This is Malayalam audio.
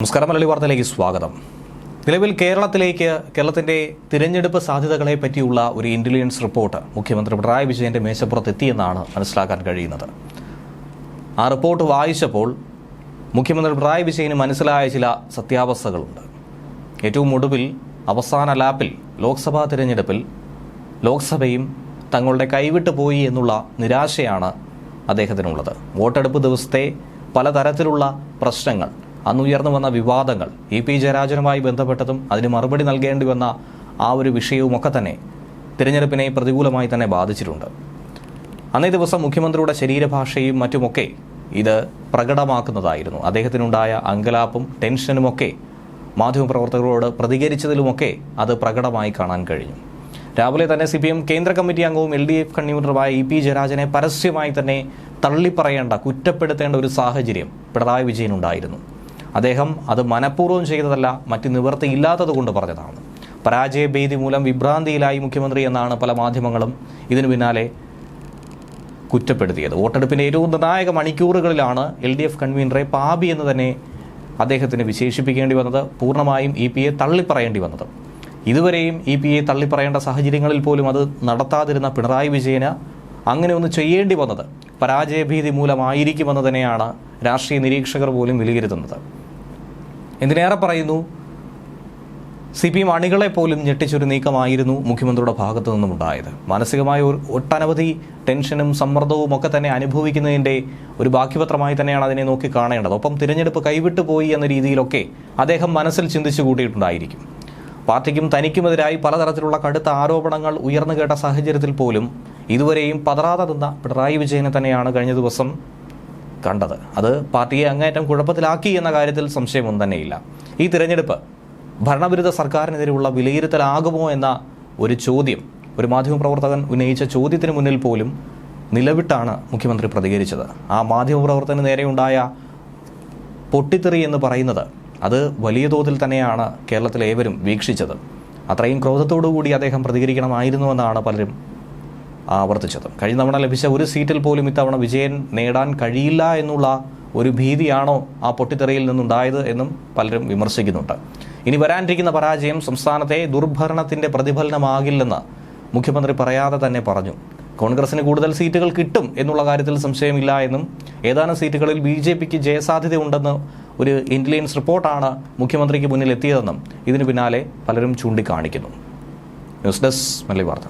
നമസ്കാരം. മലയാളി വാർത്തയിലേക്ക് സ്വാഗതം. നിലവിൽ കേരളത്തിന്റെ തിരഞ്ഞെടുപ്പ് സാധ്യതകളെ പറ്റിയുള്ള ഒരു ഇന്റലിജൻസ് റിപ്പോർട്ട് മുഖ്യമന്ത്രി പിണറായി വിജയന്റെ മേശപ്പുറത്തെത്തിയെന്നാണ് മനസ്സിലാക്കാൻ കഴിയുന്നത്. ആ റിപ്പോർട്ട് വായിച്ചപ്പോൾ മുഖ്യമന്ത്രി പിണറായി വിജയന് മനസ്സിലായ ചില സത്യാവസ്ഥകളുണ്ട്. ഏറ്റവും ഒടുവിൽ അവസാന ലാപ്പിൽ ലോക്സഭാ തിരഞ്ഞെടുപ്പിൽ ലോക്സഭയും തങ്ങളുടെ കൈവിട്ടു പോയി എന്നുള്ള നിരാശയാണ് അദ്ദേഹത്തിനുള്ളത്. വോട്ടെടുപ്പ് ദിവസത്തെ പലതരത്തിലുള്ള പ്രശ്നങ്ങൾ, അന്നുയർന്നു വന്ന വിവാദങ്ങൾ, ഇ.പി. ജയരാജനുമായി ബന്ധപ്പെട്ടതും അതിന് മറുപടി നൽകേണ്ടി വന്ന ആ ഒരു വിഷയവുമൊക്കെ തന്നെ തിരഞ്ഞെടുപ്പിനെ പ്രതികൂലമായി തന്നെ ബാധിച്ചിട്ടുണ്ട്. അന്നേ ദിവസം മുഖ്യമന്ത്രിയുടെ ശരീരഭാഷയും മറ്റുമൊക്കെ ഇത് പ്രകടമാക്കുന്നതായിരുന്നു. അദ്ദേഹത്തിനുണ്ടായ അങ്കലാപ്പും ടെൻഷനുമൊക്കെ മാധ്യമപ്രവർത്തകരോട് പ്രതികരിച്ചതിലുമൊക്കെ അത് പ്രകടമായി കാണാൻ കഴിഞ്ഞു. രാവിലെ തന്നെ CPM കേന്ദ്ര കമ്മിറ്റി അംഗവും LDF കൺവീനറുമായ ഇ.പി. ജയരാജനെ പരസ്യമായി തന്നെ തള്ളിപ്പറയേണ്ട, കുറ്റപ്പെടുത്തേണ്ട ഒരു സാഹചര്യം പിണറായി വിജയനുണ്ടായിരുന്നു. അദ്ദേഹം അത് മനഃപൂർവ്വം ചെയ്തതല്ല, മറ്റ് നിവൃത്തിയില്ലാത്തത് കൊണ്ട് പറഞ്ഞതാണ്. പരാജയഭീതി മൂലം വിഭ്രാന്തിയിലായി മുഖ്യമന്ത്രി എന്നാണ് പല മാധ്യമങ്ങളും ഇതിനു പിന്നാലെ കുറ്റപ്പെടുത്തിയത്. വോട്ടെടുപ്പിൻ്റെ ഏറ്റവും നിർണായക മണിക്കൂറുകളിലാണ് LDF കൺവീനറെ പാപി എന്ന് തന്നെ അദ്ദേഹത്തിന് വിശേഷിപ്പിക്കേണ്ടി വന്നത്, പൂർണ്ണമായും ഇ.പി.യെ തള്ളിപ്പറയേണ്ടി വന്നത്. ഇതുവരെയും ഇ.പി.യെ തള്ളിപ്പറയേണ്ട സാഹചര്യങ്ങളിൽ പോലും അത് നടത്താതിരുന്ന പിണറായി വിജയന് അങ്ങനെ ഒന്ന് ചെയ്യേണ്ടി വന്നത് പരാജയഭീതി മൂലമായിരിക്കുമെന്ന് തന്നെയാണ് രാഷ്ട്രീയ നിരീക്ഷകർ പോലും വിലയിരുത്തുന്നത്. എന്തിനേറെ പറയുന്നു, CPM അണികളെ പോലും ഞെട്ടിച്ചൊരു നീക്കമായിരുന്നു മുഖ്യമന്ത്രിയുടെ ഭാഗത്തു നിന്നും ഉണ്ടായത്. മാനസികമായ ഒട്ടനവധി ടെൻഷനും സമ്മർദ്ദവും ഒക്കെ തന്നെ അനുഭവിക്കുന്നതിൻ്റെ ഒരു ബാക്കിപത്രമായി തന്നെയാണ് അതിനെ നോക്കി കാണേണ്ടത്. ഒപ്പം തിരഞ്ഞെടുപ്പ് കൈവിട്ടു പോയി എന്ന രീതിയിലൊക്കെ അദ്ദേഹം മനസ്സിൽ ചിന്തിച്ചു കൂട്ടിയിട്ടുണ്ടായിരിക്കും. പാർട്ടിക്കും തനിക്കുമെതിരായി പലതരത്തിലുള്ള കടുത്ത ആരോപണങ്ങൾ ഉയർന്നു കേട്ട സാഹചര്യത്തിൽ പോലും ഇതുവരെയും പതറാതെ നിന്ന പിണറായി വിജയനെ തന്നെയാണ് കഴിഞ്ഞ ദിവസം കണ്ടത്. അത് പാർട്ടിയെ അങ്ങേയറ്റം കുഴപ്പത്തിലാക്കി എന്ന കാര്യത്തിൽ സംശയമൊന്നും തന്നെയില്ല. ഈ തിരഞ്ഞെടുപ്പ് ഭരണവിരുദ്ധ സർക്കാരിനെതിരെയുള്ള വിലയിരുത്തലാകുമോ എന്ന ഒരു ചോദ്യം, ഒരു മാധ്യമപ്രവർത്തകൻ ഉന്നയിച്ച ചോദ്യത്തിന് മുന്നിൽ പോലും നിലവിട്ടാണ് മുഖ്യമന്ത്രി പ്രതികരിച്ചത്. ആ മാധ്യമപ്രവർത്തകന് നേരെയുണ്ടായ പൊട്ടിത്തെറി എന്ന് പറയുന്നത് അത് വലിയ തോതിൽ തന്നെയാണ് കേരളത്തിലേവരും വീക്ഷിച്ചത്. അത്രയും ക്രോധത്തോടുകൂടി അദ്ദേഹം പ്രതികരിക്കണമായിരുന്നുവെന്നാണ് പലരും ആവർത്തിച്ചത്. കഴിഞ്ഞ തവണ ലഭിച്ച ഒരു സീറ്റിൽ പോലും ഇത്തവണ വിജയം നേടാൻ കഴിയില്ല എന്നുള്ള ഒരു ഭീതിയാണോ ആ പൊട്ടിത്തെറിയിൽ നിന്നുണ്ടായത് എന്നും പലരും വിമർശിക്കുന്നുണ്ട്. ഇനി വരാനിരിക്കുന്ന പരാജയം സംസ്ഥാനത്തെ ദുർഭരണത്തിൻ്റെ പ്രതിഫലനമാകില്ലെന്ന് മുഖ്യമന്ത്രി പറയാതെ തന്നെ പറഞ്ഞു. കോൺഗ്രസിന് കൂടുതൽ സീറ്റുകൾ കിട്ടും എന്നുള്ള കാര്യത്തിൽ സംശയമില്ല എന്നും ഏതാനും സീറ്റുകളിൽ BJPക്ക് ജയസാധ്യതയുണ്ടെന്ന് ഒരു ഇന്റലിജൻസ് റിപ്പോർട്ടാണ് മുഖ്യമന്ത്രിക്ക് മുന്നിൽ എത്തിയതെന്നും ഇതിനു പിന്നാലെ പലരും ചൂണ്ടിക്കാണിക്കുന്നു. ന്യൂസ് ഡെസ്ക് മലയാളി വാർത്ത.